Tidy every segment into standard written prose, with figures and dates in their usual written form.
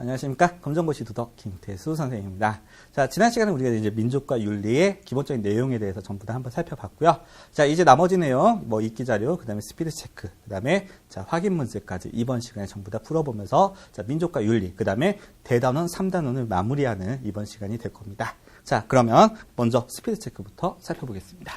안녕하십니까. 검정고시 두덕 김태수 선생님입니다. 자, 지난 시간에 우리가 이제 민족과 윤리의 기본적인 내용에 대해서 전부 다 한번 살펴봤고요. 자, 이제 나머지 내용, 읽기 자료, 그 다음에 스피드 체크, 그 다음에 자, 확인 문제까지 이번 시간에 전부 다 풀어보면서 자, 민족과 윤리, 그 다음에 대단원, 3단원을 마무리하는 이번 시간이 될 겁니다. 자, 그러면 먼저 스피드 체크부터 살펴보겠습니다.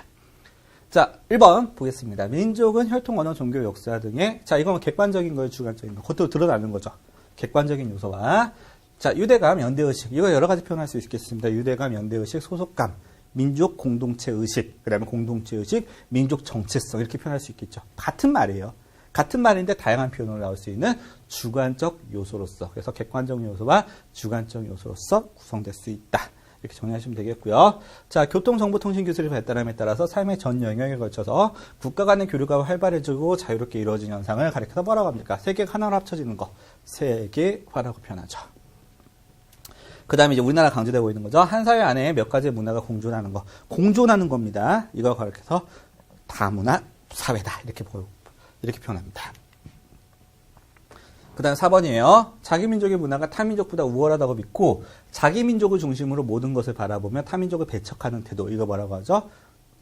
자, 1번 보겠습니다. 민족은 혈통, 언어, 종교, 역사 등의, 자, 이건 객관적인 거예요, 주관적인 거. 겉으로 드러나는 거죠. 객관적인 요소와, 자, 유대감, 연대의식. 이거 여러 가지 표현할 수 있겠습니다. 유대감, 연대의식, 소속감, 민족 공동체 의식, 그 다음에 공동체 의식, 민족 정체성. 이렇게 표현할 수 있겠죠. 같은 말이에요. 같은 말인데 다양한 표현으로 나올 수 있는 주관적 요소로서. 그래서 객관적 요소와 주관적 요소로서 구성될 수 있다. 이렇게 정리하시면 되겠고요. 자, 교통정보통신기술의 발달함에 따라서 삶의 전 영역에 걸쳐서 국가 간의 교류가 활발해지고 자유롭게 이루어진 현상을 가리켜서 뭐라고 합니까? 세계가 하나로 합쳐지는 거. 세계화라고 표현하죠. 그 다음에 이제 우리나라 강조되고 있는 거죠. 한 사회 안에 몇 가지의 문화가 공존하는 거. 공존하는 겁니다. 이걸 가리켜서 다문화 사회다. 이렇게 표현합니다. 그 다음 4번이에요. 자기 민족의 문화가 타민족보다 우월하다고 믿고 자기 민족을 중심으로 모든 것을 바라보며 타민족을 배척하는 태도. 이거 뭐라고 하죠?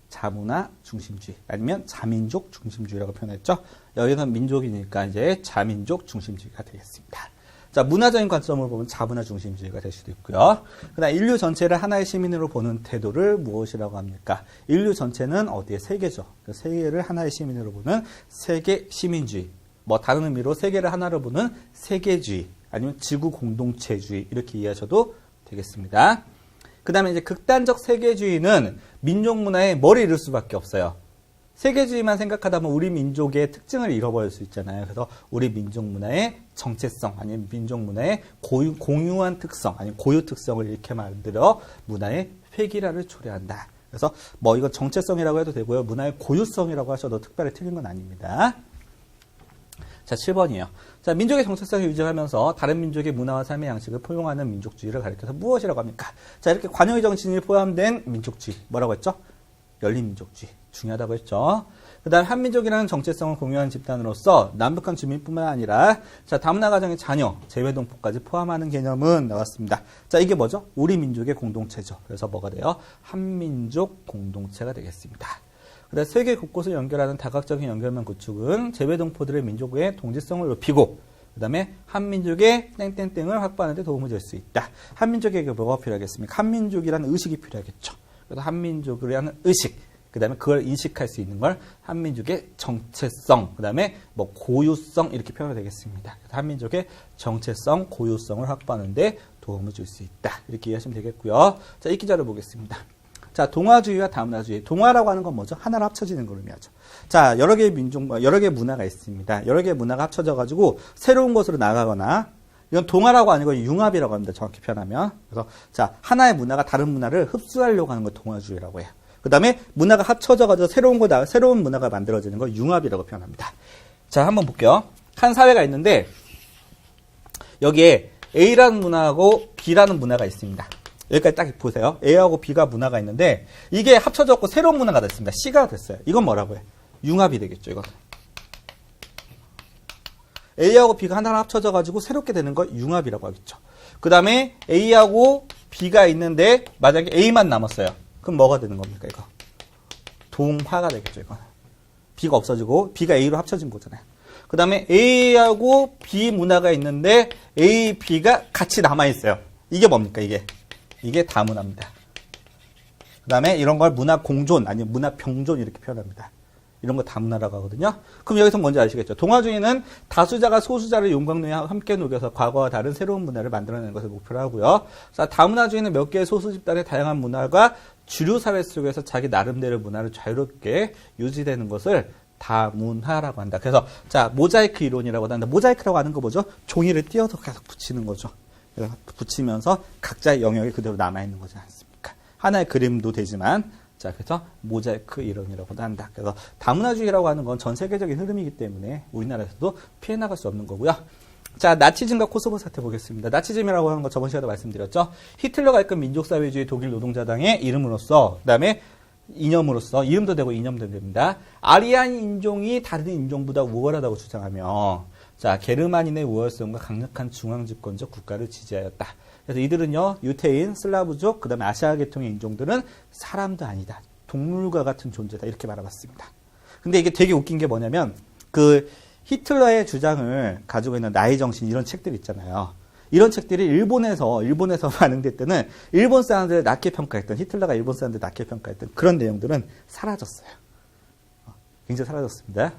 자문화 중심주의 아니면 자민족 중심주의라고 표현했죠. 여기는 민족이니까 이제 자민족 중심주의가 되겠습니다. 자, 문화적인 관점을 보면 자문화 중심주의가 될 수도 있고요. 그 다음 인류 전체를 하나의 시민으로 보는 태도를 무엇이라고 합니까? 인류 전체는 어디에? 세계죠. 세계를 하나의 시민으로 보는 세계 시민주의. 다른 의미로 세계를 하나로 보는 세계주의, 아니면 지구 공동체주의, 이렇게 이해하셔도 되겠습니다. 그 다음에 이제 극단적 세계주의는 민족 문화에 뭐를 잃을 수밖에 없어요. 세계주의만 생각하다 보면 우리 민족의 특징을 잃어버릴 수 있잖아요. 그래서 우리 민족 문화의 정체성, 아니면 민족 문화의 공유한 특성, 아니면 고유 특성을 이렇게 만들어 문화의 획일화를 초래한다. 그래서 이건 정체성이라고 해도 되고요. 문화의 고유성이라고 하셔도 특별히 틀린 건 아닙니다. 자, 7번이에요. 자, 민족의 정체성을 유지하면서 다른 민족의 문화와 삶의 양식을 포용하는 민족주의를 가리켜서 무엇이라고 합니까? 자, 이렇게 관용의 정신이 포함된 민족주의. 뭐라고 했죠? 열린민족주의. 중요하다고 했죠. 그 다음 한민족이라는 정체성을 공유하는 집단으로서 남북한 주민뿐만 아니라 자, 다문화 가정의 자녀, 재외동포까지 포함하는 개념은 나왔습니다. 자, 이게 뭐죠? 우리 민족의 공동체죠. 그래서 뭐가 돼요? 한민족 공동체가 되겠습니다. 그다음 세계 곳곳을 연결하는 다각적인 연결망 구축은 재외동포들의 민족의 동질성을 높이고 그다음에 한민족의 땡땡땡을 확보하는 데 도움을 줄 수 있다. 한민족에게 뭐가 필요하겠습니까? 한민족이라는 의식이 필요하겠죠. 그래서 한민족이라는 의식, 그다음에 그걸 인식할 수 있는 걸 한민족의 정체성, 그다음에 고유성 이렇게 표현이 되겠습니다. 그래서 한민족의 정체성, 고유성을 확보하는 데 도움을 줄 수 있다. 이렇게 이해하시면 되겠고요. 자, 이 기자를 보겠습니다. 자, 동화주의와 다문화주의. 동화라고 하는 건 뭐죠? 하나로 합쳐지는 걸 의미하죠. 자, 여러 개의 민족, 여러 개의 문화가 있습니다. 여러 개의 문화가 합쳐져가지고 새로운 곳으로 나가거나, 이건 동화라고 아니고 융합이라고 합니다. 정확히 표현하면. 그래서, 자, 하나의 문화가 다른 문화를 흡수하려고 하는 걸 동화주의라고 해요. 그 다음에 문화가 합쳐져가지고 새로운 문화가 만들어지는 걸 융합이라고 표현합니다. 자, 한번 볼게요. 한 사회가 있는데, 여기에 A라는 문화하고 B라는 문화가 있습니다. 여기까지 딱 보세요. A하고 B가 문화가 있는데 이게 합쳐졌고 새로운 문화가 됐습니다. C가 됐어요. 이건 뭐라고 해요? 융합이 되겠죠. 이건 A하고 B가 하나로 합쳐져가지고 새롭게 되는 걸 융합이라고 하겠죠. 그 다음에 A하고 B가 있는데 만약에 A만 남았어요. 그럼 뭐가 되는 겁니까? 이거 동화가 되겠죠. 이건 B가 없어지고 B가 A로 합쳐진 거잖아요. 그 다음에 A하고 B 문화가 있는데 A, B가 같이 남아있어요. 이게 뭡니까? 이게 다문화입니다. 그 다음에 이런 걸 문화 공존, 아니면 문화 병존 이렇게 표현합니다. 이런 거 다문화라고 하거든요. 그럼 여기서 뭔지 아시겠죠? 동화주의는 다수자가 소수자를 용광로에 함께 녹여서 과거와 다른 새로운 문화를 만들어내는 것을 목표로 하고요. 자, 다문화주의는 몇 개의 소수 집단의 다양한 문화가 주류 사회 속에서 자기 나름대로 문화를 자유롭게 유지되는 것을 다문화라고 한다. 그래서 자, 모자이크 이론이라고 한다. 모자이크라고 하는 거 뭐죠? 종이를 띄어서 계속 붙이는 거죠. 붙이면서 각자의 영역이 그대로 남아있는 거지 않습니까? 하나의 그림도 되지만, 자, 그래서 모자이크 이론이라고도 한다. 그래서 다문화주의라고 하는 건 전 세계적인 흐름이기 때문에 우리나라에서도 피해 나갈 수 없는 거고요. 자, 나치즘과 코소보 사태 보겠습니다. 나치즘이라고 하는 거 저번 시간에 말씀드렸죠. 히틀러가 이끈 민족사회주의 독일 노동자당의 이름으로서, 그 다음에 이념으로서, 이름도 되고 이념도 됩니다. 아리안 인종이 다른 인종보다 우월하다고 주장하며 자, 게르만인의 우월성과 강력한 중앙집권적 국가를 지지하였다. 그래서 이들은요, 유태인, 슬라브족, 그 다음에 아시아 계통의 인종들은 사람도 아니다. 동물과 같은 존재다. 이렇게 말해봤습니다. 근데 이게 되게 웃긴 게 뭐냐면, 그 히틀러의 주장을 가지고 있는 나의 정신 이런 책들 있잖아요. 이런 책들이 일본에서 반응될 때는 일본 사람들을 낮게 평가했던, 히틀러가 일본 사람들을 낮게 평가했던 그런 내용들은 사라졌어요. 굉장히 사라졌습니다.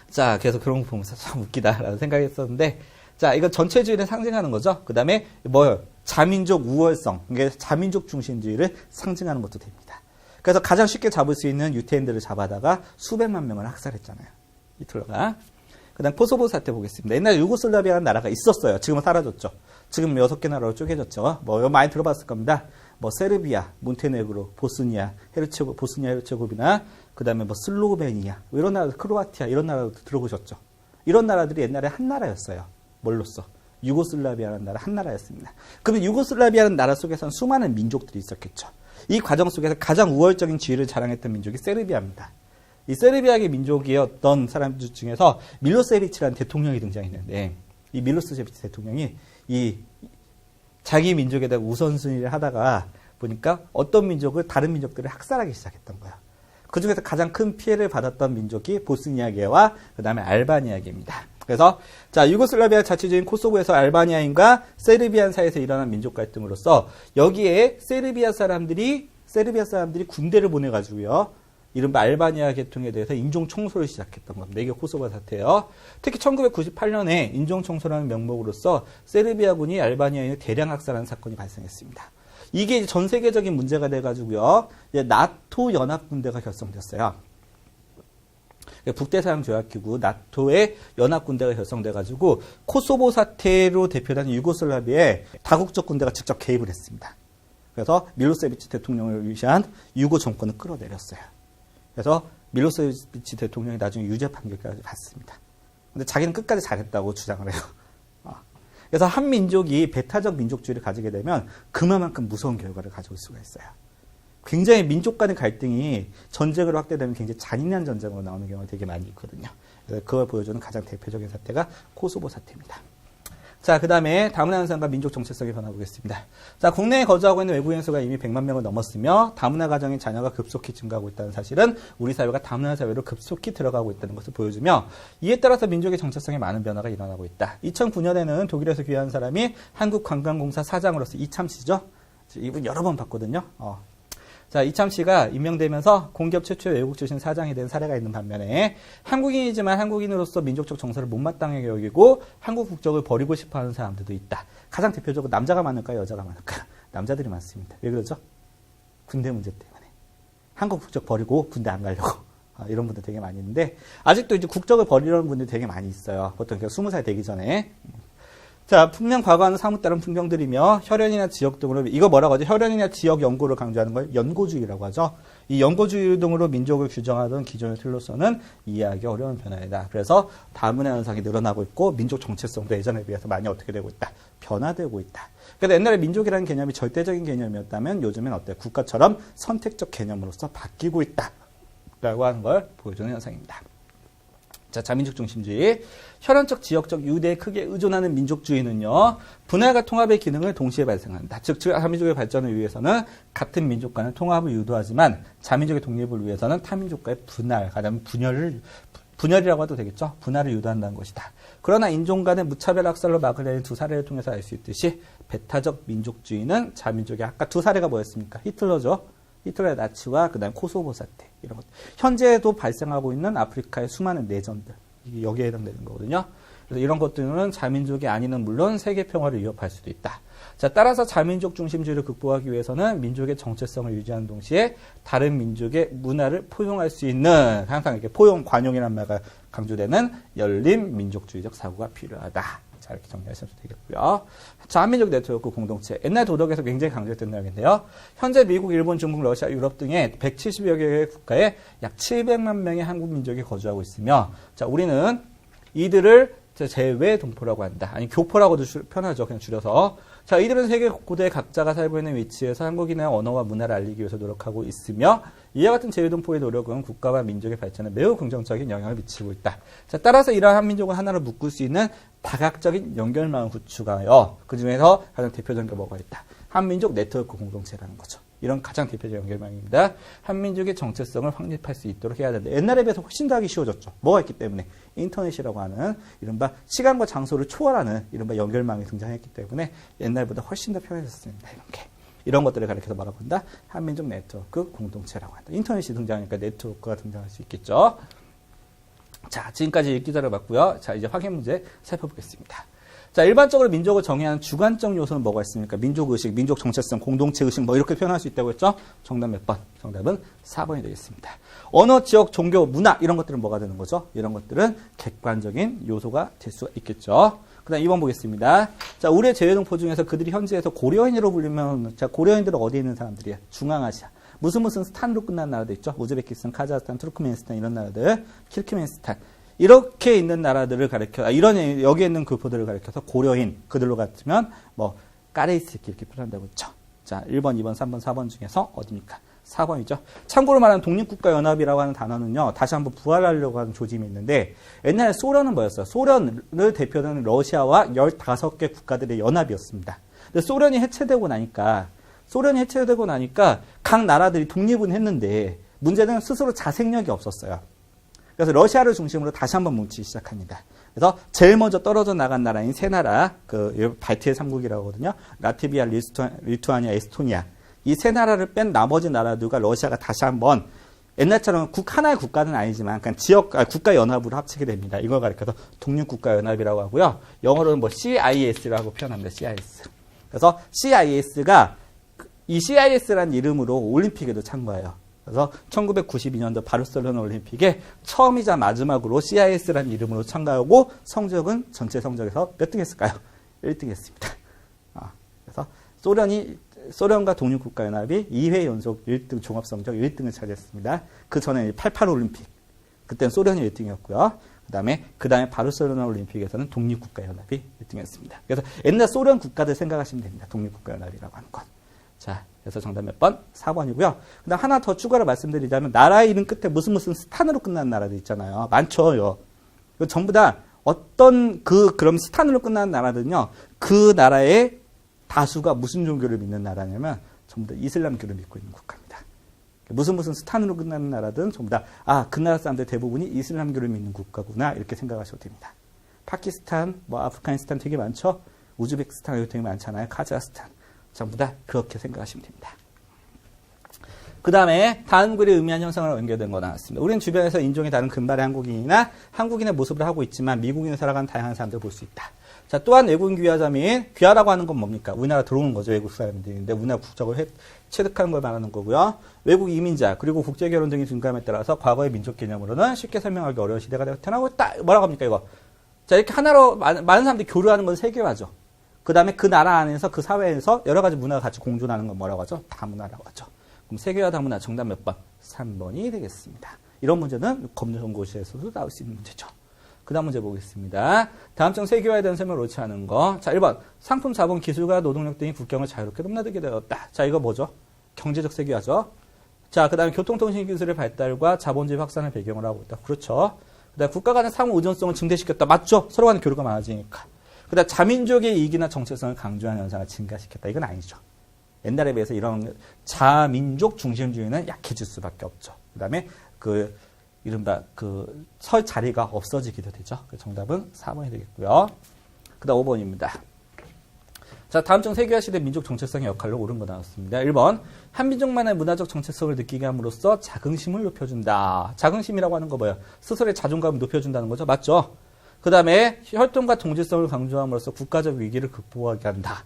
자, 그래서 그런 거 보면서 참 웃기다라는 생각이 했었는데, 자, 이거 전체주의를 상징하는 거죠. 그 다음에 뭐요? 자민족 우월성, 이게 자민족 중심주의를 상징하는 것도 됩니다. 그래서 가장 쉽게 잡을 수 있는 유태인들을 잡아다가 수백만 명을 학살했잖아요. 히틀러가. 그 다음 코소보 사태 보겠습니다. 옛날에 유고슬라비아라는 나라가 있었어요. 지금은 사라졌죠. 지금 6개 나라로 쪼개졌죠. 뭐 많이 들어봤을 겁니다. 뭐 세르비아, 몬테네그로, 보스니아 헤르체고비나, 그 다음에 뭐 슬로베니아, 이런 나라들, 크로아티아 이런 나라도 들어보셨죠. 이런 나라들이 옛날에 한 나라였어요. 뭘로써? 유고슬라비아라는 나라 한 나라였습니다. 그러면 유고슬라비아라는 나라 속에서는 수많은 민족들이 있었겠죠. 이 과정 속에서 가장 우월적인 지위를 자랑했던 민족이 세르비아입니다. 이 세르비아의 민족이었던 사람들 중에서 밀로세비치라는 대통령이 등장했는데, 이 밀로세비치 대통령이 이 자기 민족에 대한 우선순위를 하다가 보니까 어떤 민족을 다른 민족들을 학살하기 시작했던 거야. 그 중에서 가장 큰 피해를 받았던 민족이 보스니아계와 그 다음에 알바니아계입니다. 그래서 자, 유고슬라비아 자치주인 코소보에서 알바니아인과 세르비안 사이에서 일어난 민족 갈등으로서 여기에 세르비아 사람들이 군대를 보내가지고요, 이른바 알바니아 계통에 대해서 인종 청소를 시작했던 겁니다. 이게 코소보 사태예요. 특히 1998년에 인종 청소라는 명목으로서 세르비아군이 알바니아인을 대량 학살하는 사건이 발생했습니다. 이게 전 세계적인 문제가 돼가지고요, 나토 연합군대가 결성됐어요. 북대서양조약기구 나토의 연합군대가 결성돼가지고 코소보 사태로 대표되는 유고슬라비아에 다국적 군대가 직접 개입을 했습니다. 그래서 밀로세비치 대통령을 위시한 유고 정권을 끌어내렸어요. 그래서 밀로세비치 대통령이 나중에 유죄 판결까지 받습니다. 근데 자기는 끝까지 잘했다고 주장을 해요. 그래서 한 민족이 배타적 민족주의를 가지게 되면 그만큼 무서운 결과를 가져올 수가 있어요. 굉장히 민족 간의 갈등이 전쟁으로 확대되면 굉장히 잔인한 전쟁으로 나오는 경우가 되게 많이 있거든요. 그래서 그걸 보여주는 가장 대표적인 사태가 코소보 사태입니다. 자, 그 다음에 다문화 현상과 민족 정체성의 변화 보겠습니다. 자, 국내에 거주하고 있는 외국인 수가 이미 100만 명을 넘었으며 다문화 가정의 자녀가 급속히 증가하고 있다는 사실은 우리 사회가 다문화 사회로 급속히 들어가고 있다는 것을 보여주며, 이에 따라서 민족의 정체성에 많은 변화가 일어나고 있다. 2009년에는 독일에서 귀화한 사람이 한국관광공사 사장으로서 이참씨죠. 이분 여러 번 봤거든요. 자, 이참씨가 임명되면서 공기업 최초의 외국 출신 사장이 된 사례가 있는 반면에 한국인이지만 한국인으로서 민족적 정서를 못마땅하게 여기고 한국 국적을 버리고 싶어하는 사람들도 있다. 가장 대표적으로 남자가 많을까요? 여자가 많을까요? 남자들이 많습니다. 왜 그러죠? 군대 문제 때문에. 한국 국적 버리고 군대 안 가려고. 이런 분들 되게 많이 있는데, 아직도 이제 국적을 버리려는 분들이 되게 많이 있어요. 보통 20살 되기 전에. 자, 풍명 과거와는 사뭇 다른 풍경들이며 혈연이나 지역 등으로, 이거 뭐라고 하죠? 혈연이나 지역 연고를 강조하는 걸 연고주의라고 하죠. 이 연고주의 등으로 민족을 규정하던 기존의 틀로서는 이해하기 어려운 변화이다. 그래서 다문화 현상이 늘어나고 있고 민족 정체성도 예전에 비해서 많이 어떻게 되고 있다? 변화되고 있다. 그래서 옛날에 민족이라는 개념이 절대적인 개념이었다면 요즘엔 어때요? 국가처럼 선택적 개념으로서 바뀌고 있다. 라고 하는 걸 보여주는 현상입니다. 자, 자민족 중심주의. 혈연적, 지역적 유대에 크게 의존하는 민족주의는요, 분할과 통합의 기능을 동시에 발생한다. 즉, 자민족의 발전을 위해서는 같은 민족 간의 통합을 유도하지만 자민족의 독립을 위해서는 타민족과의 분할, 가장 분열이라고 해도 되겠죠? 분할을 유도한다는 것이다. 그러나 인종 간의 무차별 학살로 막으려는 두 사례를 통해서 알 수 있듯이 배타적 민족주의는 자민족의, 아까 두 사례가 뭐였습니까? 히틀러죠. 히틀러의 나치와 그다음 코소보 사태, 이런 것. 현재도 발생하고 있는 아프리카의 수많은 내전들, 이게 여기에 해당되는 거거든요. 그래서 이런 것들은 자민족이 아니는 물론 세계 평화를 위협할 수도 있다. 자, 따라서 자민족 중심주의를 극복하기 위해서는 민족의 정체성을 유지하는 동시에 다른 민족의 문화를 포용할 수 있는, 항상 이렇게 포용, 관용이라는 말가 강조되는 열린 민족주의적 사고가 필요하다. 자, 이렇게 정리하시면 되겠고요. 자민족 네트워크 공동체. 옛날 도덕에서 굉장히 강조했던 내용인데요. 현재 미국, 일본, 중국, 러시아, 유럽 등의 170여 개의 국가에 약 700만 명의 한국 민족이 거주하고 있으며, 자, 우리는 이들을 제외 동포라고 한다. 아니, 교포라고도 표현하죠. 그냥 줄여서. 자, 이들은 세계 곳곳에 각자가 살고 있는 위치에서 한국인의 언어와 문화를 알리기 위해서 노력하고 있으며 이와 같은 제휴동포의 노력은 국가와 민족의 발전에 매우 긍정적인 영향을 미치고 있다. 자, 따라서 이러한 한민족을 하나로 묶을 수 있는 다각적인 연결망을 구축하여 그 중에서 가장 대표적인 게 뭐가 있다. 한민족 네트워크 공동체라는 거죠. 이런 가장 대표적인 연결망입니다. 한민족의 정체성을 확립할 수 있도록 해야 된다. 옛날에 비해서 훨씬 더 하기 쉬워졌죠. 뭐가 있기 때문에? 인터넷이라고 하는 이른바 시간과 장소를 초월하는 이른바 연결망이 등장했기 때문에 옛날보다 훨씬 더 편해졌습니다. 이런 것들을 가리켜서 뭐라고 한다? 한민족 네트워크 공동체라고 한다. 인터넷이 등장하니까 네트워크가 등장할 수 있겠죠. 자, 지금까지 읽기 잘해봤고요. 자, 이제 확인 문제 살펴보겠습니다. 자, 일반적으로 민족을 정의하는 주관적 요소는 뭐가 있습니까? 민족의식, 민족 정체성, 공동체의식 뭐 이렇게 표현할 수 있다고 했죠? 정답 몇 번? 정답은 4번이 되겠습니다. 언어, 지역, 종교, 문화 이런 것들은 뭐가 되는 거죠? 이런 것들은 객관적인 요소가 될 수가 있겠죠. 그 다음 2번 보겠습니다. 자, 우리의 제외동포 중에서 그들이 현지에서 고려인으로 불리면, 자, 고려인들은 어디에 있는 사람들이야? 중앙아시아. 무슨 스탄으로 끝난 나라도 있죠? 우즈베키스탄, 카자흐스탄, 투르크메니스탄 이런 나라들, 키르키메니스탄. 이렇게 있는 나라들을 가리켜, 이런, 여기에 있는 교포들을 가리켜서 고려인, 그들로 같으면, 뭐, 까레이스키 이렇게 표현한다고 했죠. 자, 1번, 2번, 3번, 4번 중에서 어디입니까? 4번이죠. 참고로 말하는 독립국가연합이라고 하는 단어는요, 다시 한번 부활하려고 하는 조짐이 있는데, 옛날에 소련은 뭐였어요? 소련을 대표하는 러시아와 15개 국가들의 연합이었습니다. 근데 소련이 해체되고 나니까 각 나라들이 독립은 했는데, 문제는 스스로 자생력이 없었어요. 그래서 러시아를 중심으로 다시 한번 뭉치기 시작합니다. 그래서 제일 먼저 떨어져 나간 나라인 세 나라, 그 발트해 3국이라고 하거든요. 라트비아, 리투아니아, 에스토니아. 이 세 나라를 뺀 나머지 나라들과 러시아가 다시 한번 옛날처럼 하나의 국가는 아니지만 그냥 국가 연합으로 합치게 됩니다. 이걸 가리켜서 독립국가 연합이라고 하고요. 영어로는 뭐 CIS라고 표현합니다. CIS. 그래서 CIS가 이 CIS라는 이름으로 올림픽에도 참가해요. 그래서 1992년도 바르셀로나 올림픽에 처음이자 마지막으로 CIS라는 이름으로 참가하고 성적은 전체 성적에서 몇 등 했을까요? 1등 했습니다. 그래서 소련과 독립국가연합이 2회 연속 1등 종합성적 1등을 차지했습니다. 그 전에 88 올림픽. 그때는 소련이 1등이었고요. 그 다음에 바르셀로나 올림픽에서는 독립국가연합이 1등이었습니다. 그래서 옛날 소련 국가들 생각하시면 됩니다. 독립국가연합이라고 하는 건. 자, 그래서 정답 몇 번? 4번이고요. 그 다음 하나 더 추가로 말씀드리자면 나라 이름 끝에 무슨 스탄으로 끝나는 나라도 있잖아요. 많죠. 전부 다 어떤 그럼 스탄으로 끝나는 나라들은요. 그 나라의 다수가 무슨 종교를 믿는 나라냐면 전부 다 이슬람교를 믿고 있는 국가입니다. 무슨 스탄으로 끝나는 나라들은 전부 다 그 나라 사람들 대부분이 이슬람교를 믿는 국가구나 이렇게 생각하셔도 됩니다. 파키스탄, 뭐 아프가니스탄 되게 많죠. 우즈베키스탄 되게 많잖아요. 카자흐스탄. 전부 다 그렇게 생각하시면 됩니다. 그 다음에 다음 글의 의미한 형상으로 연결된 거 나왔습니다. 우리는 주변에서 인종이 다른 금발의 한국인이나 한국인의 모습을 하고 있지만 미국인을 살아가는 다양한 사람들을 볼 수 있다. 자, 또한 외국인 귀화자 및 귀화라고 하는 건 뭡니까? 우리나라 들어오는 거죠. 외국 사람들인데 우리나라 국적을 취득하는 걸 말하는 거고요. 외국 이민자 그리고 국제결혼 등이 증가함에 따라서 과거의 민족 개념으로는 쉽게 설명하기 어려운 시대가 태어나고 있다. 뭐라고 합니까 이거? 자, 이렇게 하나로 많은 사람들이 교류하는 건 세계화죠. 그 다음에 그 나라 안에서 그 사회에서 여러 가지 문화가 같이 공존하는 건 뭐라고 하죠? 다문화라고 하죠. 그럼 세계화 다문화 정답 몇 번? 3번이 되겠습니다. 이런 문제는 검정고시에서도 나올 수 있는 문제죠. 그 다음 문제 보겠습니다. 다음 중 세계화에 대한 설명을 옳지 않은 거. 자, 1번. 상품, 자본, 기술과 노동력 등이 국경을 자유롭게 넘나들게 되었다. 자, 이거 뭐죠? 경제적 세계화죠. 자, 그 다음에 교통통신 기술의 발달과 자본주의 확산을 배경으로 하고 있다. 그렇죠. 그 다음에 국가 간의 상호 의존성을 증대시켰다. 맞죠? 서로 간의 교류가 많아지니까. 그 다음에 자민족의 이익이나 정체성을 강조하는 현상을 증가시켰다. 이건 아니죠. 옛날에 비해서 이런 자민족 중심주의는 약해질 수밖에 없죠. 그 다음에 이른바 설 자리가 없어지기도 되죠. 정답은 4번이 되겠고요. 그 다음 5번입니다. 자, 다음 중 세계화 시대 민족 정체성의 역할로 옳은 거 나왔습니다. 1번. 한민족만의 문화적 정체성을 느끼게 함으로써 자긍심을 높여준다. 자긍심이라고 하는 거 뭐예요? 스스로의 자존감을 높여준다는 거죠. 맞죠? 그 다음에 혈통과 동질성을 강조함으로써 국가적 위기를 극복하게 한다.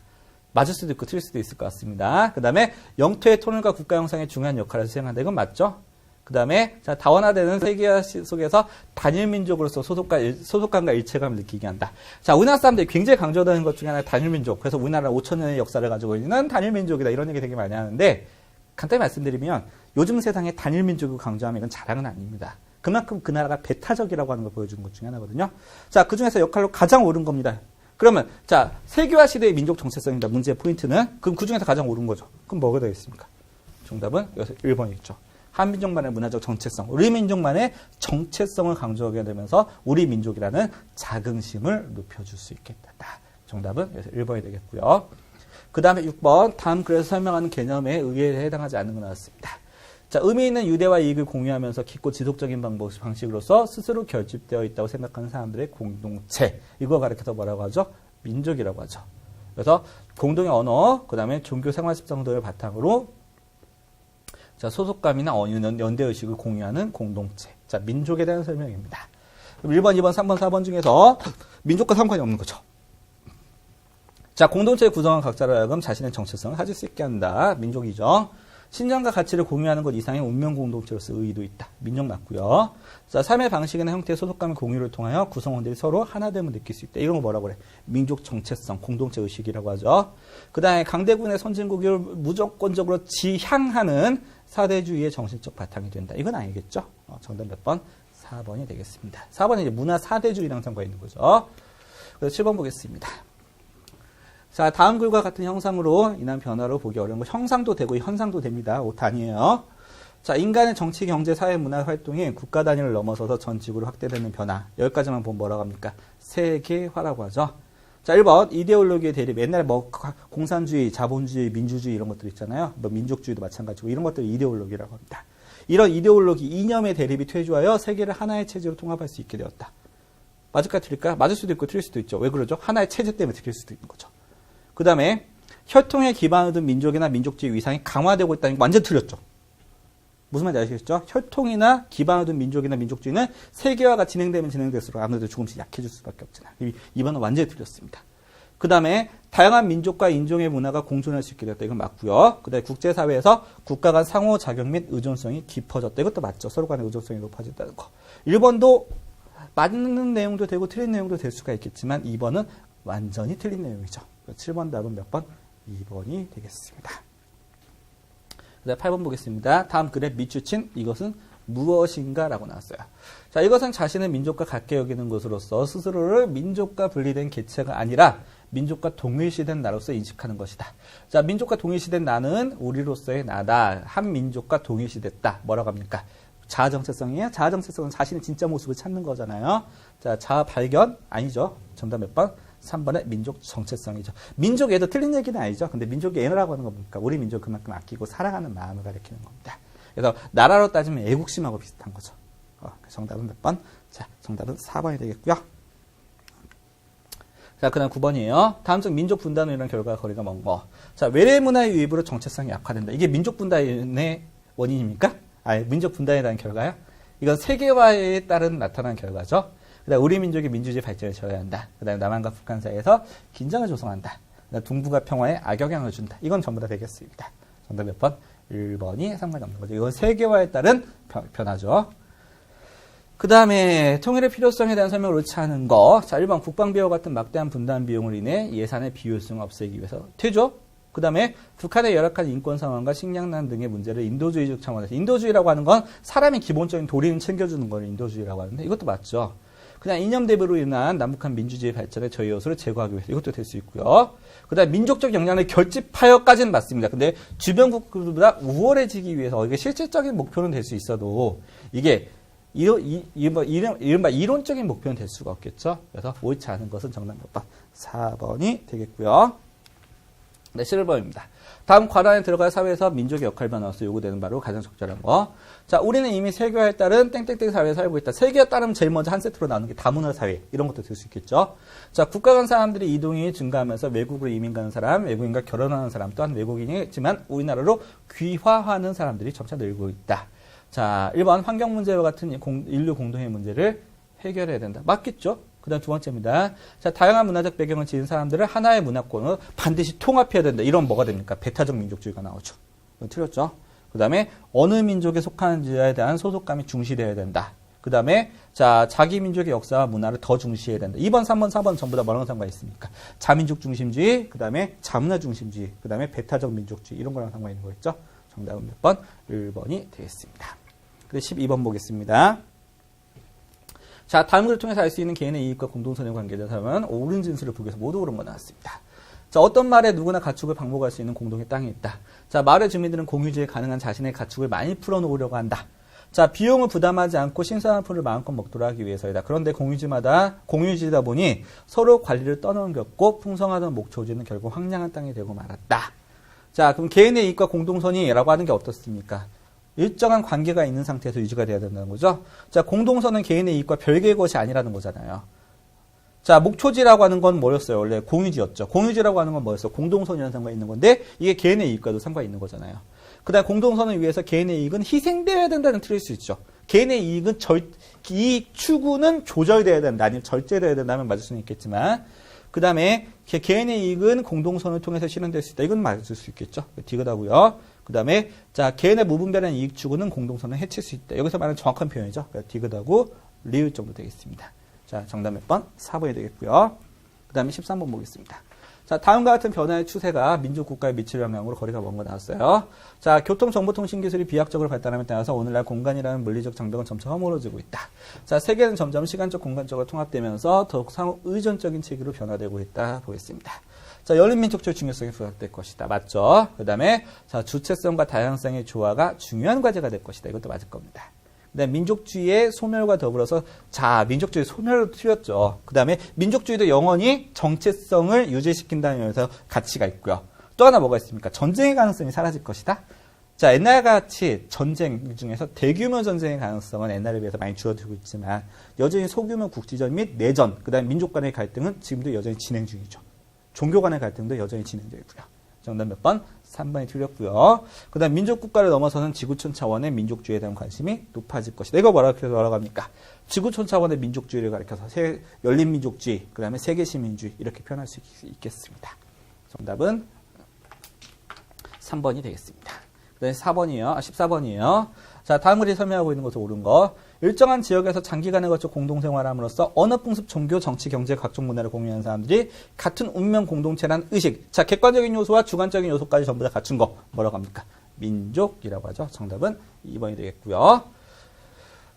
맞을 수도 있고 틀릴 수도 있을 것 같습니다. 그 다음에 영토의 통일과 국가 형성에 중요한 역할을 수행한다. 이건 맞죠? 그 다음에 다원화되는 세계화 속에서 단일민족으로서 소속감과 일체감을 느끼게 한다. 자, 우리나라 사람들이 굉장히 강조하는 것 중에 하나가 단일민족. 그래서 우리나라 5천년의 역사를 가지고 있는 단일민족이다. 이런 얘기 되게 많이 하는데 간단히 말씀드리면 요즘 세상에 단일민족을 강조하면 이건 자랑은 아닙니다. 그만큼 그 나라가 배타적이라고 하는 걸 보여주는 것 중에 하나거든요. 자, 그 중에서 역할로 가장 옳은 겁니다. 그러면 자 세계화 시대의 민족 정체성입니다. 문제의 포인트는 그럼 그 중에서 가장 옳은 거죠. 그럼 뭐가 되겠습니까? 정답은 여기서 1번이겠죠. 한민족만의 문화적 정체성, 우리 민족만의 정체성을 강조하게 되면서 우리 민족이라는 자긍심을 높여줄 수 있겠다. 정답은 여기서 1번이 되겠고요. 그 다음에 6번 다음 글에서 설명하는 개념에 의회에 해당하지 않는 거 나왔습니다. 자, 의미 있는 유대와 이익을 공유하면서 깊고 지속적인 방식으로서 스스로 결집되어 있다고 생각하는 사람들의 공동체. 이거 가리켜서 뭐라고 하죠? 민족이라고 하죠. 그래서 공동의 언어, 그 다음에 종교 생활 습성 등을 바탕으로 자, 소속감이나 연대의식을 공유하는 공동체. 자, 민족에 대한 설명입니다. 그럼 1번, 2번, 3번, 4번 중에서 민족과 상관이 없는 거죠. 자, 공동체의 구성원 각자로 하여금 자신의 정체성을 가질 수 있게 한다. 민족이죠. 신념과 가치를 공유하는 것 이상의 운명 공동체로서 의의도 있다. 민족 맞고요. 자, 삶의 방식이나 형태의 소속감의 공유를 통하여 구성원들이 서로 하나됨을 느낄 수 있다. 이런 거 뭐라고 그래? 민족 정체성, 공동체 의식이라고 하죠. 그 다음에 강대군의 선진국을 무조건적으로 지향하는 사대주의의 정신적 바탕이 된다. 이건 아니겠죠? 정답 몇 번? 4번이 되겠습니다. 4번은 이제 문화 사대주의랑 상관이 있는 거죠. 그래서 7번 보겠습니다. 자, 다음 글과 같은 형상으로 인한 변화로 보기 어려운 거 형상도 되고 현상도 됩니다. 오타 아니에요. 자, 인간의 정치, 경제, 사회, 문화 활동이 국가 단위를 넘어서서 전 지구로 확대되는 변화. 여기까지만 보면 뭐라고 합니까? 세계화라고 하죠. 자, 1번 이데올로기의 대립. 옛날에 뭐 공산주의, 자본주의, 민주주의 이런 것들 있잖아요. 뭐 민족주의도 마찬가지고 이런 것들을 이데올로기라고 합니다. 이런 이데올로기, 이념의 대립이 퇴조하여 세계를 하나의 체제로 통합할 수 있게 되었다. 맞을까 틀릴까? 맞을 수도 있고 틀릴 수도 있죠. 왜 그러죠? 하나의 체제 때문에 틀릴 수도 있는 거죠. 그 다음에 혈통에 기반을 둔 민족이나 민족주의 위상이 강화되고 있다는 게 완전 틀렸죠. 무슨 말인지 아시겠죠? 혈통이나 기반을 둔 민족이나 민족주의는 세계화가 진행되면 진행될수록 아무래도 조금씩 약해질 수밖에 없잖아요. 이번은 완전히 틀렸습니다. 그 다음에 다양한 민족과 인종의 문화가 공존할 수 있게 됐다. 이건 맞고요. 그 다음에 국제사회에서 국가 간 상호작용 및 의존성이 깊어졌다. 이것도 맞죠. 서로 간의 의존성이 높아졌다는 거. 1번도 맞는 내용도 되고 틀린 내용도 될 수가 있겠지만 2번은 완전히 틀린 내용이죠. 7번 답은 몇 번? 2번이 되겠습니다. 그 다음 8번 보겠습니다. 다음 글에 밑줄친 이것은 무엇인가 라고 나왔어요. 자, 이것은 자신의 민족과 같게 여기는 것으로서 스스로를 민족과 분리된 개체가 아니라 민족과 동일시된 나로서 인식하는 것이다. 자, 민족과 동일시된 나는 우리로서의 나다. 한 민족과 동일시됐다. 뭐라고 합니까? 자아 정체성이에요? 자아 정체성은 자신의 진짜 모습을 찾는 거잖아요. 자, 자아 발견? 아니죠. 정답 몇 번? 3번의 민족 정체성이죠. 민족애도 틀린 얘기는 아니죠. 근데 민족의 애너라고 하는 건 뭡니까? 우리 민족 그만큼 아끼고 사랑하는 마음을 가리키는 겁니다. 그래서 나라로 따지면 애국심하고 비슷한 거죠. 정답은 몇 번? 자, 정답은 4번이 되겠고요. 자, 그 다음 9번이에요. 다음쪽 민족 분단으로 인한 결과가 거리가 먼 거. 자, 외래 문화의 유입으로 정체성이 약화된다. 이게 민족 분단의 원인입니까? 민족 분단에 대한 결과요? 이건 세계화에 따른 나타난 결과죠. 그다음 우리 민족의 민주주의 발전을 저해한다. 그다음 남한과 북한 사이에서 긴장을 조성한다. 그다음 동북아 평화에 악영향을 준다. 이건 전부 다 되겠습니다. 정답 몇 번? 1번이 상관이 없는 거죠. 이건 세계화에 따른 변화죠. 그 다음에 통일의 필요성에 대한 설명을 옳지 않은 거. 자, 1번 국방비와 같은 막대한 분담 비용을 인해 예산의 비효율성을 없애기 위해서 퇴조. 그 다음에 북한의 열악한 인권 상황과 식량난 등의 문제를 인도주의적 차원에서. 인도주의라고 하는 건 사람의 기본적인 도리는 챙겨주는 걸 인도주의라고 하는데 이것도 맞죠. 그냥 이념 대비로 인한 남북한 민주주의 발전의 저희 요소를 제거하기 위해서 이것도 될 수 있고요. 그 다음 민족적 역량을 결집하여까지는 맞습니다. 근데 주변국들보다 우월해지기 위해서 이게 실질적인 목표는 될 수 있어도 이게 이른바 이론적인 목표는 될 수가 없겠죠. 그래서 옳지 않은 것은 정답 몇 번? 4번이 되겠고요. 네, 11번입니다. 다음 과란에 들어갈 사회에서 민족의 역할 변화로서 요구되는 바로 가장 적절한 거. 자, 우리는 이미 세계화에 따른 땡땡땡 사회에 살고 있다. 세계화 따르면 제일 먼저 한 세트로 나오는 게 다문화 사회. 이런 것도 될 수 있겠죠. 자, 국가 간 사람들이 이동이 증가하면서 외국으로 이민 가는 사람, 외국인과 결혼하는 사람, 또한 외국인이지만 우리나라로 귀화하는 사람들이 점차 늘고 있다. 자, 1번 환경 문제와 같은 인류 공동의 문제를 해결해야 된다. 맞겠죠? 그 다음 두 번째입니다. 자, 다양한 문화적 배경을 지닌 사람들을 하나의 문화권으로 반드시 통합해야 된다. 이런 뭐가 됩니까? 배타적 민족주의가 나오죠. 이건 틀렸죠? 그 다음에 어느 민족에 속하는지에 대한 소속감이 중시되어야 된다. 그 다음에 자, 자기 민족의 역사와 문화를 더 중시해야 된다. 2번, 3번, 4번 전부 다 뭐랑 상관이 있습니까? 자민족 중심주의, 그 다음에 자문화 중심주의, 그 다음에 배타적 민족주의 이런 거랑 상관이 있는 거겠죠? 정답은 몇 번? 1번이 되겠습니다. 그래서 12번 보겠습니다. 자, 다음 글을 통해서 알 수 있는 개인의 이익과 공동선의 관계에 대해서는 옳은 진술을 보기 위해서 모두 옳은 거 나왔습니다. 자, 어떤 말에 누구나 가축을 방목할 수 있는 공동의 땅이 있다. 자, 마을의 주민들은 공유지에 가능한 자신의 가축을 많이 풀어놓으려고 한다. 자, 비용을 부담하지 않고 신선한 풀을 마음껏 먹도록 하기 위해서이다. 그런데 공유지다 보니 서로 관리를 떠넘겼고 풍성하던 목초지는 결국 황량한 땅이 되고 말았다. 자, 그럼 개인의 이익과 공동선이라고 하는 게 어떻습니까? 일정한 관계가 있는 상태에서 유지가 돼야 된다는 거죠. 자, 공동선은 개인의 이익과 별개의 것이 아니라는 거잖아요. 자, 목초지라고 하는 건 뭐였어요? 원래 공유지였죠. 공유지라고 하는 건 뭐였어요? 공동선이라는 상관이 있는 건데 이게 개인의 이익과도 상관이 있는 거잖아요. 그 다음에 공동선을 위해서 개인의 이익은 희생되어야 된다는 틀일 수 있죠. 개인의 이익은 이익 추구는 조절돼야 된다. 아니면 절제돼야 된다면 맞을 수는 있겠지만 그 다음에 개인의 이익은 공동선을 통해서 실현될 수 있다. 이건 맞을 수 있겠죠. 디귿하고요. 그 다음에 자 개인의 무분별한 이익 추구는 공동선을 해칠 수 있다. 여기서 말하는 정확한 표현이죠. 디귿하고 리을 정도 되겠습니다. 자, 정답 몇 번? 4번이 되겠고요. 그 다음에 13번 보겠습니다. 자, 다음과 같은 변화의 추세가 민족 국가에 미칠 영향으로 거리가 먼 거 나왔어요. 자, 교통정보통신 기술이 비약적으로 발달함에 따라서 오늘날 공간이라는 물리적 장벽은 점차 허물어지고 있다. 자, 세계는 점점 시간적, 공간적으로 통합되면서 더욱 상호 의존적인 체계로 변화되고 있다. 보겠습니다. 자, 열린민족주의 중요성이 부각될 것이다. 맞죠? 그 다음에 자, 주체성과 다양성의 조화가 중요한 과제가 될 것이다. 이것도 맞을 겁니다. 네, 민족주의의 소멸과 더불어서 자 민족주의 소멸로 튀었죠. 그 다음에 민족주의도 영원히 정체성을 유지시킨다는 면에서 가치가 있고요. 또 하나 뭐가 있습니까? 전쟁의 가능성이 사라질 것이다. 자, 옛날같이 전쟁 중에서 대규모 전쟁의 가능성은 옛날에 비해서 많이 줄어들고 있지만 여전히 소규모 국지전 및 내전, 그 다음에 민족 간의 갈등은 지금도 여전히 진행 중이죠. 종교 간의 갈등도 여전히 진행 중이고요. 정답 몇 번? 3번이 틀렸고요. 그 다음 민족국가를 넘어서는 지구촌 차원의 민족주의에 대한 관심이 높아질 것이다. 이거 뭐라고 합니까? 지구촌 차원의 민족주의를 가리켜서 열린민족주의, 그 다음에 세계시민주의 이렇게 표현할 수 있겠습니다. 정답은 3번이 되겠습니다. 그 다음에 14번이에요. 자, 다음 글이 설명하고 있는 것은 옳은 거. 일정한 지역에서 장기간에 걸쳐 공동생활함으로써 언어, 풍습, 종교, 정치, 경제 각종 문화를 공유하는 사람들이 같은 운명 공동체라는 의식. 자, 객관적인 요소와 주관적인 요소까지 전부 다 갖춘 거 뭐라고 합니까? 민족이라고 하죠. 정답은 2번이 되겠고요.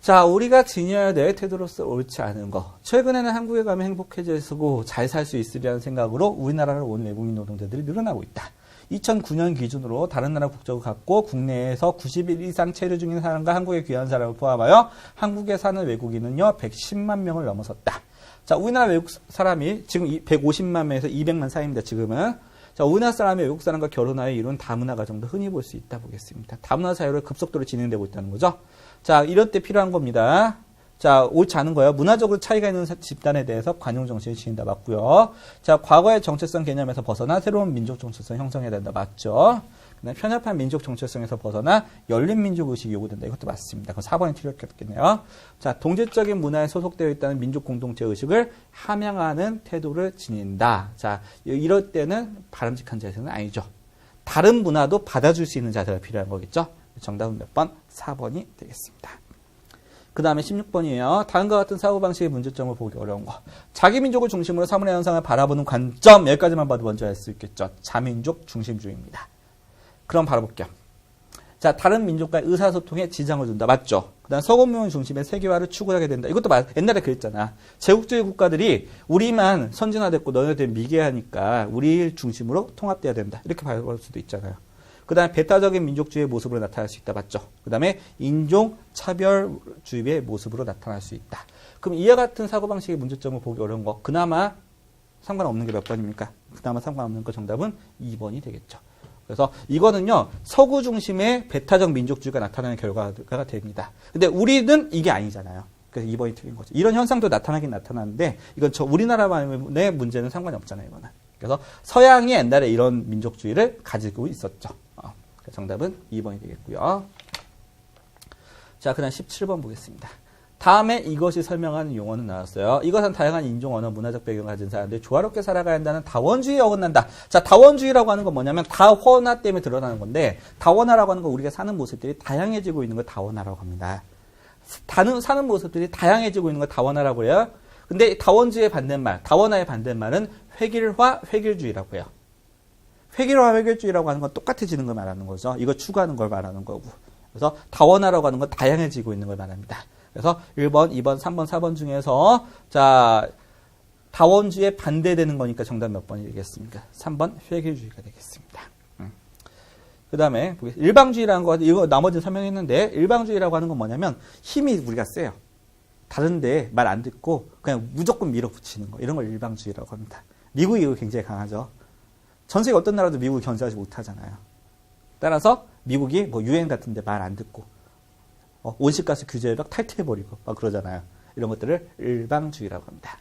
자, 우리가 지녀야 될 태도로서 옳지 않은 거. 최근에는 한국에 가면 행복해지고 잘 살 수 있으리라는 생각으로 우리나라를 온 외국인 노동자들이 늘어나고 있다. 2009년 기준으로 다른 나라 국적을 갖고 국내에서 90일 이상 체류 중인 사람과 한국에 귀한 사람을 포함하여 한국에 사는 외국인은요 110만 명을 넘어섰다. 자, 우리나라 외국 사람이 지금 150만 명에서 200만 사이입니다. 지금은. 자, 우리나라 사람이 외국 사람과 결혼하여 이룬 다문화 가정도 흔히 볼 수 있다 보겠습니다. 다문화 사회로 급속도로 진행되고 있다는 거죠. 자, 이럴 때 필요한 겁니다. 자, 옳지 않은 거예요. 문화적으로 차이가 있는 집단에 대해서 관용 정신을 지닌다. 맞고요. 자, 과거의 정체성 개념에서 벗어나 새로운 민족 정체성 형성해야 된다. 맞죠? 그다음에 편협한 민족 정체성에서 벗어나 열린 민족 의식이 요구된다. 이것도 맞습니다. 그럼 4번이 틀렸겠네요. 자, 동질적인 문화에 소속되어 있다는 민족 공동체 의식을 함양하는 태도를 지닌다. 자, 이럴 때는 바람직한 자세는 아니죠. 다른 문화도 받아줄 수 있는 자세가 필요한 거겠죠? 정답은 몇 번? 4번이 되겠습니다. 그 다음에 16번이에요. 다음과 같은 사고방식의 문제점을 보기 어려운 거. 자기 민족을 중심으로 사물의 현상을 바라보는 관점, 여기까지만 봐도 먼저 알 수 있겠죠. 자민족 중심주의입니다. 그럼 바로 볼게요. 자, 다른 민족과의 의사소통에 지장을 준다. 맞죠? 그 다음 서구문명 중심의 세계화를 추구하게 된다. 이것도 옛날에 그랬잖아. 제국주의 국가들이 우리만 선진화됐고 너네들 미개하니까 우리 중심으로 통합돼야 된다. 이렇게 볼 수도 있잖아요. 그 다음에 배타적인 민족주의의 모습으로 나타날 수 있다. 맞죠? 그 다음에 인종 차별주의의 모습으로 나타날 수 있다. 그럼 이와 같은 사고방식의 문제점을 보기 어려운 거. 그나마 상관없는 게 몇 번입니까? 그나마 상관없는 거 정답은 2번이 되겠죠. 그래서 이거는요. 서구 중심의 배타적 민족주의가 나타나는 결과가 됩니다. 근데 우리는 이게 아니잖아요. 그래서 2번이 틀린 거죠. 이런 현상도 나타나긴 나타나는데 이건 우리나라만의 문제는 상관이 없잖아요. 이거는. 그래서 서양이 옛날에 이런 민족주의를 가지고 있었죠. 정답은 2번이 되겠고요. 자, 그 다음 17번 보겠습니다. 다음에 이것이 설명하는 용어는 나왔어요. 이것은 다양한 인종, 언어, 문화적 배경을 가진 사람들이 조화롭게 살아가야 한다는 다원주의에 어긋난다. 자, 다원주의라고 하는 건 뭐냐면 다원화 때문에 드러나는 건데 다원화라고 하는 건 우리가 사는 모습들이 다양해지고 있는 걸 다원화라고 합니다. 사는 모습들이 다양해지고 있는 걸 다원화라고 해요. 근데 다원주의의 반대말, 다원화의 반대말은 획일화, 획일주의라고 해요. 획일화, 획일주의라고 하는 건 똑같아지는 걸 말하는 거죠. 이거 추구하는 걸 말하는 거고. 그래서 다원화라고 하는 건 다양해지고 있는 걸 말합니다. 그래서 1번, 2번, 3번, 4번 중에서 자 다원주의에 반대되는 거니까 정답 몇 번이 되겠습니까? 3번 회계주의가 되겠습니다. 그 다음에 일방주의라는 거, 이거 나머지는 설명했는데 일방주의라고 하는 건 뭐냐면 힘이 우리가 세요. 다른데 말 안 듣고 그냥 무조건 밀어붙이는 거. 이런 걸 일방주의라고 합니다. 미국이 이거 굉장히 강하죠. 전 세계 어떤 나라도 미국을 견제하지 못하잖아요. 따라서 미국이 뭐 유엔 같은데 말 안 듣고 온실가스 규제력 탈퇴해버리고 막 그러잖아요. 이런 것들을 일방주의라고 합니다.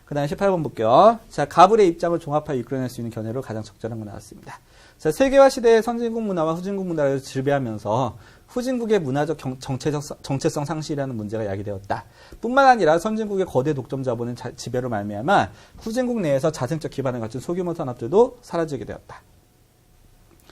그 다음에 18번 볼게요. 자, 가불의 입장을 종합하여 이끌어낼 수 있는 견해로 가장 적절한 거 나왔습니다. 자, 세계화 시대의 선진국 문화와 후진국 문화를 지배하면서 후진국의 문화적 정체성 상실이라는 문제가 야기되었다. 뿐만 아니라 선진국의 거대 독점 자본의 지배로 말미암아 후진국 내에서 자생적 기반을 갖춘 소규모 산업들도 사라지게 되었다.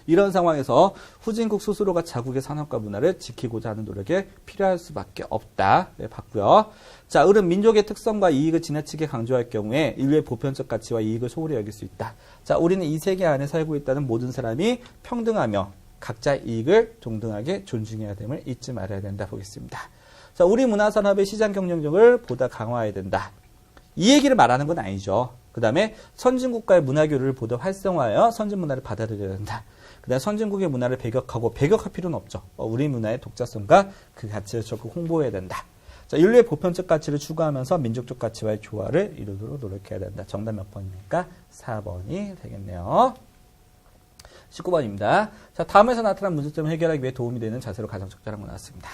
이런 상황에서 후진국 스스로가 자국의 산업과 문화를 지키고자 하는 노력에 필요할 수밖에 없다. 네, 봤고요. 자, 을은 민족의 특성과 이익을 지나치게 강조할 경우에 인류의 보편적 가치와 이익을 소홀히 여길 수 있다. 자, 우리는 이 세계 안에 살고 있다는 모든 사람이 평등하며 각자 이익을 동등하게 존중해야 됨을 잊지 말아야 된다. 보겠습니다. 자, 우리 문화산업의 시장 경쟁력을 보다 강화해야 된다. 이 얘기를 말하는 건 아니죠. 그 다음에 선진국가의 문화교류를 보다 활성화하여 선진 문화를 받아들여야 된다. 그 다음에 선진국의 문화를 배격할 필요는 없죠. 우리 문화의 독자성과 그 가치를 적극 홍보해야 된다. 자, 인류의 보편적 가치를 추구하면서 민족적 가치와의 조화를 이루도록 노력해야 된다. 정답 몇 번입니까? 4번이 되겠네요. 19번입니다. 자, 다음에서 나타난 문제점을 해결하기 위해 도움이 되는 자세로 가장 적절한 거 나왔습니다.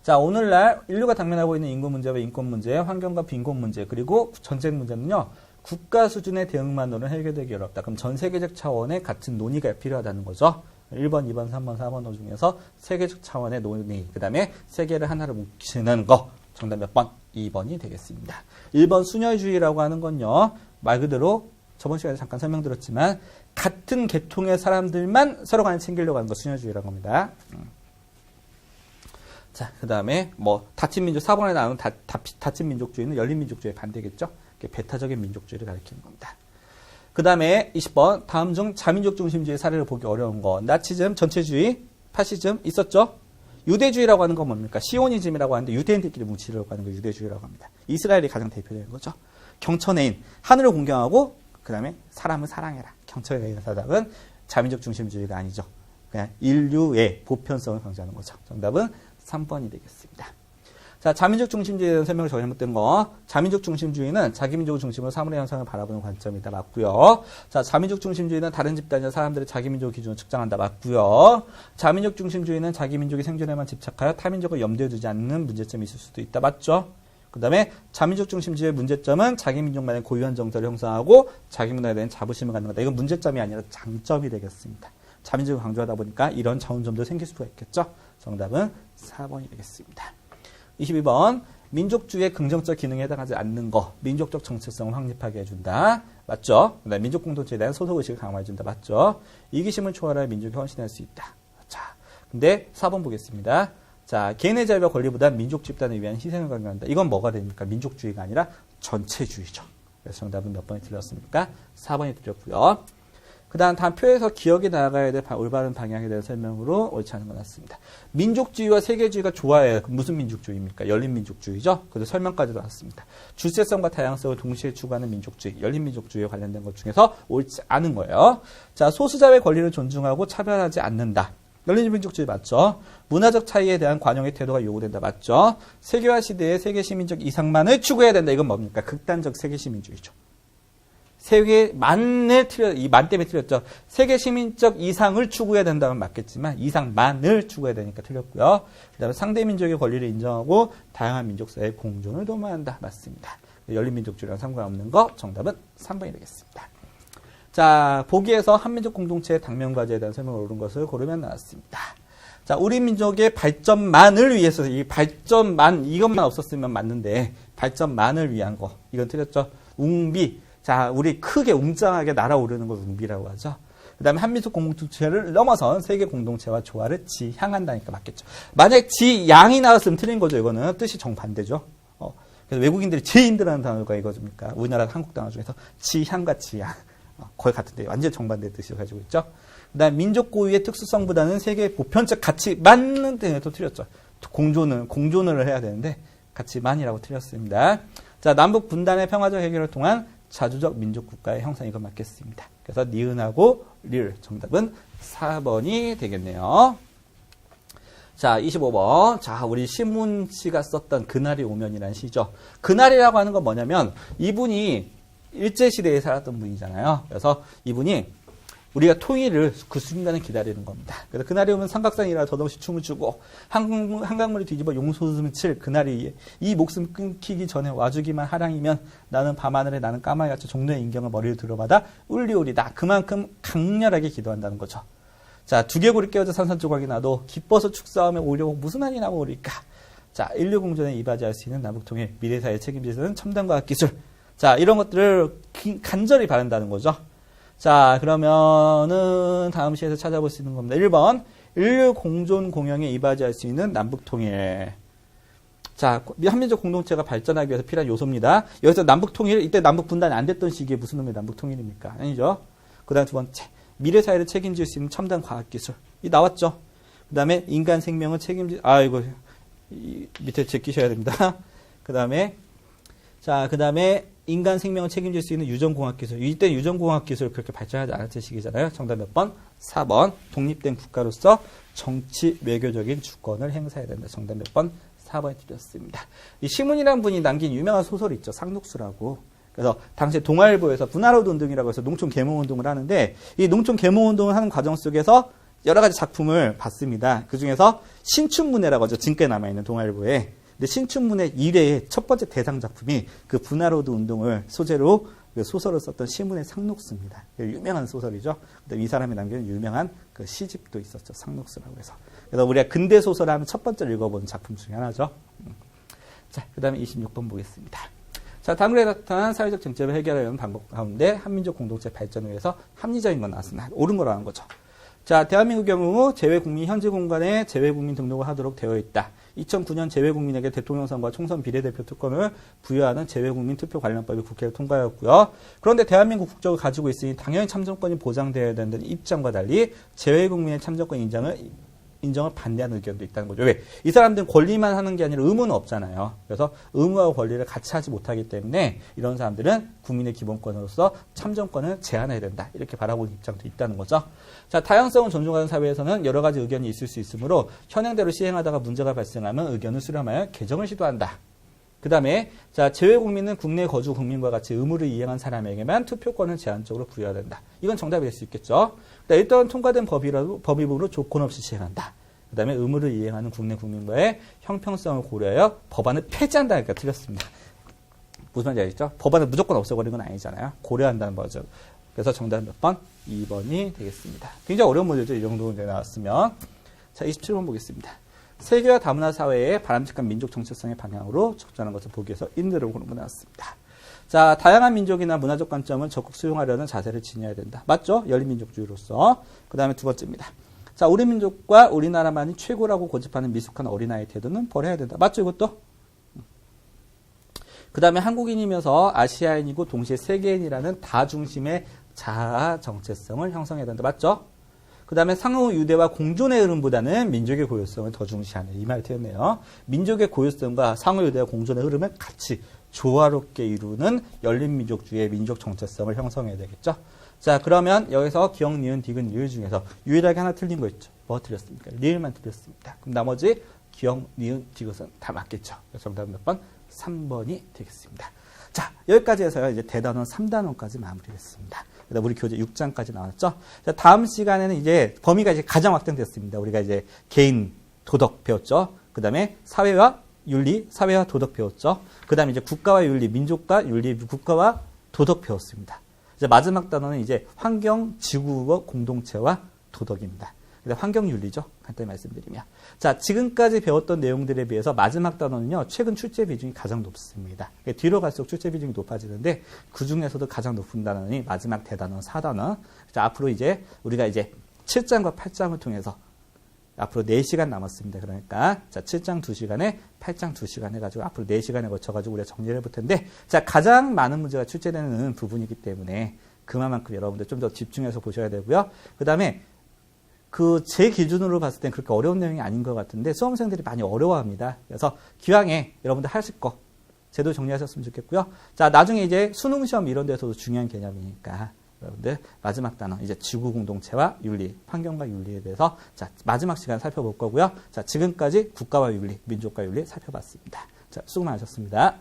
자, 오늘날 인류가 당면하고 있는 인구 문제와 인권 문제, 환경과 빈곤 문제, 그리고 전쟁 문제는요, 국가 수준의 대응만으로는 해결되기 어렵다. 그럼 전 세계적 차원의 같은 논의가 필요하다는 거죠. 1번, 2번, 3번, 4번 중에서 세계적 차원의 논의, 그 다음에 세계를 하나로 뭉치는 거. 정답 몇 번? 2번이 되겠습니다. 1번 순혈주의라고 하는 건요, 말 그대로 저번 시간에 잠깐 설명드렸지만 같은 계통의 사람들만 서로 간에 챙기려고 하는 거 순혈주의라고 합니다. 자, 그 다음에 뭐 다친 민족, 4번에 나오는 다친 민족주의는 열린 민족주의에 반대겠죠. 배타적인 민족주의를 가리키는 겁니다. 그 다음에 20번 다음 중 자민족 중심주의 사례를 보기 어려운 거. 나치즘, 전체주의, 파시즘 있었죠. 유대주의라고 하는 건 뭡니까? 시오니즘이라고 하는데 유대인들끼리 뭉치려고 하는 거 유대주의라고 합니다. 이스라엘이 가장 대표적인 거죠. 경천애인, 하늘을 공경하고 그 다음에 사람을 사랑해라. 경천애인 사닥은 자민족 중심주의가 아니죠. 그냥 인류의 보편성을 강조하는 거죠. 정답은 3번이 되겠습니다. 자, 자민족 중심주의에 대한 설명을 잘못된 거. 자민족 중심주의는 자기 민족을 중심으로 사물의 현상을 바라보는 관점이다. 맞고요. 자, 자민족 중심주의는 다른 집단이나 사람들의 자기 민족 기준으로 측정한다. 맞고요. 자민족 중심주의는 자기 민족의 생존에만 집착하여 타민족을 염두에 두지 않는 문제점이 있을 수도 있다. 맞죠? 그 다음에 자민족 중심주의의 문제점은 자기 민족만의 고유한 정서를 형성하고 자기 문화에 대한 자부심을 갖는 거다. 이건 문제점이 아니라 장점이 되겠습니다. 자민족을 강조하다 보니까 이런 장점도 생길 수가 있겠죠? 정답은 4번이 되겠습니다. 22번 민족주의의 긍정적 기능에 해당하지 않는 거. 민족적 정체성을 확립하게 해준다. 맞죠? 그다음에 민족 공동체에 대한 소속의식을 강화해준다. 맞죠? 이기심을 초월하여 민족이 헌신할 수 있다. 자, 근데 4번 보겠습니다. 자, 개인의 자유와 권리보다 민족 집단을 위한 희생을 강조한다. 이건 뭐가 됩니까? 민족주의가 아니라 전체주의죠. 그래서 정답은 몇 번이 틀렸습니까? 4번이 틀렸고요. 그 다음 표에서 기억에 나아가야 될 올바른 방향에 대한 설명으로 옳지 않은 것 같습니다. 민족주의와 세계주의가 좋아해요. 무슨 민족주의입니까? 열린 민족주의죠. 그래서 설명까지 나왔습니다. 주체성과 다양성을 동시에 추구하는 민족주의, 열린 민족주의에 관련된 것 중에서 옳지 않은 거예요. 자, 소수자의 권리를 존중하고 차별하지 않는다. 열린 민족주의 맞죠? 문화적 차이에 대한 관용의 태도가 요구된다. 맞죠? 세계화 시대의 세계 시민적 이상만을 추구해야 된다. 이건 뭡니까? 극단적 세계 시민주의죠. 이 만 때문에 틀렸죠. 세계 시민적 이상을 추구해야 된다면 맞겠지만 이상만을 추구해야 되니까 틀렸고요. 그 다음에 상대 민족의 권리를 인정하고 다양한 민족사회의 공존을 도모한다. 맞습니다. 열린 민족주의랑 상관없는 거 정답은 3번이 되겠습니다. 자, 보기에서 한민족 공동체의 당면과제에 대한 설명을 옳은 것을 고르면 나왔습니다. 자, 우리 민족의 발전만을 위해서 이 발전만 이것만 없었으면 맞는데 발전만을 위한 거 이건 틀렸죠. 웅비. 자, 우리 크게 웅장하게 날아오르는 걸 웅비라고 하죠. 그 다음에 한민족 공동체를 넘어선 세계 공동체와 조화를 지향한다니까 맞겠죠. 만약 지양이 나왔으면 틀린 거죠. 이거는 뜻이 정반대죠. 그래서 외국인들이 제일 힘들어하는 단어가 이거입니까? 우리나라 한국 단어 중에서 지향과 지양. 거의 같은데 완전 정반대 뜻을 가지고 있죠. 그 다음에 민족 고유의 특수성보다는 세계의 보편적 가치 맞는 데에도 틀렸죠. 공존을 해야 되는데 같이만이라고 틀렸습니다. 자, 남북 분단의 평화적 해결을 통한 자주적 민족 국가의 형성 이거 맞겠습니다. 그래서 니은하고 리을 정답은 4번이 되겠네요. 자, 25번. 자, 우리 신문 씨가 썼던 그날이 오면이라는 시죠. 그날이라고 하는 건 뭐냐면 이분이 일제시대에 살았던 분이잖아요. 그래서 이분이 우리가 통일을 그 순간을 기다리는 겁니다. 그래서 그날이 오면 삼각산이라 더더욱 춤을 추고 한강물이 뒤집어 용솟음을 칠 그날이 이 목숨 끊기기 전에 와주기만 하량이면 나는 밤하늘에 나는 까마귀같이 종로의 인경을 머리를 들어받아 울리오리다. 그만큼 강렬하게 기도한다는 거죠. 자, 두개골이 깨어져 산산조각이 나도 기뻐서 축사하며 오려고 무슨 한이 나고 오릴까. 자, 인류 공존에 이바지할 수 있는 남북통일 미래사회 책임지는 첨단과학 기술. 자, 이런 것들을 간절히 바란다는 거죠. 자, 그러면은 다음 시에서 찾아볼 수 있는 겁니다. 1번 인류 공존 공영에 이바지할 수 있는 남북통일. 자, 한민족 공동체가 발전하기 위해서 필요한 요소입니다. 여기서 남북통일, 이때 남북분단이 안 됐던 시기에 무슨 놈의 남북통일입니까? 아니죠. 그 다음 두 번째, 미래사회를 책임질 수 있는 첨단 과학기술. 이 나왔죠. 그 다음에 인간 생명을 책임질, 이거 밑에 제끼셔야 됩니다. 그 다음에 인간 생명을 책임질 수 있는 유전공학기술. 이때 유전공학기술 그렇게 발전하지 않았을 시기잖아요. 정답 몇 번? 4번. 독립된 국가로서 정치, 외교적인 주권을 행사해야 된다. 정답 몇 번? 4번에 드렸습니다. 이 시문이라는 분이 남긴 유명한 소설이 있죠. 상록수라고. 그래서 당시 동아일보에서 분화로드 운동이라고 해서 농촌 계몽 운동을 하는데 이 농촌 계몽 운동을 하는 과정 속에서 여러 가지 작품을 봤습니다. 그 중에서 신춘문예라고 하죠. 지금까지 남아있는 동아일보에. 근데 신춘문예 1회의 첫 번째 대상 작품이 그 분화로드 운동을 소재로 그 소설을 썼던 시문의 상록수입니다. 유명한 소설이죠. 근데 이 사람이 남긴 유명한 그 시집도 있었죠. 상록수라고 해서. 그래서 우리가 근대 소설을 하면 첫 번째로 읽어본 작품 중에 하나죠. 자, 그 다음에 26번 보겠습니다. 자, 다음 글에 나타난 사회적 쟁점을 해결하려는 방법 가운데 한민족 공동체 발전을 위해서 합리적인 건 나왔습니다. 옳은 거라는 거죠. 자, 대한민국 경우 재외국민 현지 공간에 재외국민 등록을 하도록 되어 있다. 2009년 재외국민에게 대통령 선거와 총선 비례대표 특권을 부여하는 재외국민 투표 관련법이 국회를 통과하였고요. 그런데 대한민국 국적을 가지고 있으니 당연히 참정권이 보장되어야 된다는 입장과 달리 재외국민의 참정권 인정을 반대하는 의견도 있다는 거죠. 왜? 이 사람들은 권리만 하는 게 아니라 의무는 없잖아요. 그래서 의무와 권리를 같이 하지 못하기 때문에 이런 사람들은 국민의 기본권으로서 참정권을 제한해야 된다. 이렇게 바라보는 입장도 있다는 거죠. 자, 다양성을 존중하는 사회에서는 여러 가지 의견이 있을 수 있으므로 현행대로 시행하다가 문제가 발생하면 의견을 수렴하여 개정을 시도한다. 그 다음에 자, 재외국민은 국내 거주 국민과 같이 의무를 이행한 사람에게만 투표권을 제한적으로 부여해야 된다. 이건 정답이 될 수 있겠죠. 일단 통과된 법이므로 조건 없이 시행한다. 그 다음에 의무를 이행하는 국내 국민과의 형평성을 고려하여 법안을 폐지한다. 그러니까 틀렸습니다. 무슨 말인지 알겠죠? 법안을 무조건 없애버리는 건 아니잖아요. 고려한다는 거죠. 그래서 정답은 몇 번? 2번이 되겠습니다. 굉장히 어려운 문제죠. 이 정도 문제 나왔으면. 자, 27번 보겠습니다. 세계화 다문화 사회의 바람직한 민족 정체성의 방향으로 적절한 것을 보기 위해서 인들을 고른 거 나왔습니다. 자, 다양한 민족이나 문화적 관점을 적극 수용하려는 자세를 지녀야 된다. 맞죠? 열린민족주의로서. 그 다음에 두 번째입니다. 자, 우리 민족과 우리나라만이 최고라고 고집하는 미숙한 어린아이 태도는 버려야 된다. 맞죠? 이것도? 그 다음에 한국인이면서 아시아인이고 동시에 세계인이라는 다중심의 자아 정체성을 형성해야 된다. 맞죠? 그 다음에 상호 유대와 공존의 흐름보다는 민족의 고유성을 더 중시하는 이 말이 되었네요. 민족의 고유성과 상호 유대와 공존의 흐름을 같이 조화롭게 이루는 열린민족주의의 민족 정체성을 형성해야 되겠죠. 자, 그러면 여기서 기역, 니은, 디귿, 리을 중에서 유일하게 하나 틀린 거 있죠. 뭐 틀렸습니까? 리을만 틀렸습니다. 그럼 나머지 기역, 니은, 디귿은 다 맞겠죠. 정답은 몇 번? 3번이 되겠습니다. 자, 여기까지 해서요. 이제 대단원 3단원까지 마무리했습니다. 그다음 우리 교재 6장까지 나왔죠. 자, 다음 시간에는 이제 범위가 이제 가장 확장됐습니다. 우리가 이제 개인 도덕 배웠죠. 그다음에 사회와 윤리, 사회와 도덕 배웠죠. 그다음에 이제 국가와 윤리, 민족과 윤리, 국가와 도덕 배웠습니다. 이제 마지막 단어는 이제 환경, 지구와 공동체와 도덕입니다. 환경윤리죠. 간단히 말씀드리면. 자, 지금까지 배웠던 내용들에 비해서 마지막 단어는요, 최근 출제 비중이 가장 높습니다. 뒤로 갈수록 출제 비중이 높아지는데, 그 중에서도 가장 높은 단어는 마지막 대단원 4단원. 자, 앞으로 이제 우리가 이제 7장과 8장을 통해서 앞으로 4시간 남았습니다. 그러니까, 자, 7장 2시간에 8장 2시간 해가지고 앞으로 4시간에 거쳐가지고 우리가 정리를 해볼 텐데, 자, 가장 많은 문제가 출제되는 부분이기 때문에 그만큼 여러분들 좀 더 집중해서 보셔야 되고요. 그 다음에 제 기준으로 봤을 땐 그렇게 어려운 내용이 아닌 것 같은데 수험생들이 많이 어려워합니다. 그래서 기왕에 여러분들 하실 거 제대로 정리하셨으면 좋겠고요. 자, 나중에 이제 수능 시험 이런 데서도 중요한 개념이니까 여러분들 마지막 단어 이제 지구 공동체와 윤리, 환경과 윤리에 대해서 자, 마지막 시간 살펴볼 거고요. 자, 지금까지 국가와 윤리, 민족과 윤리 살펴봤습니다. 자, 수고 많으셨습니다.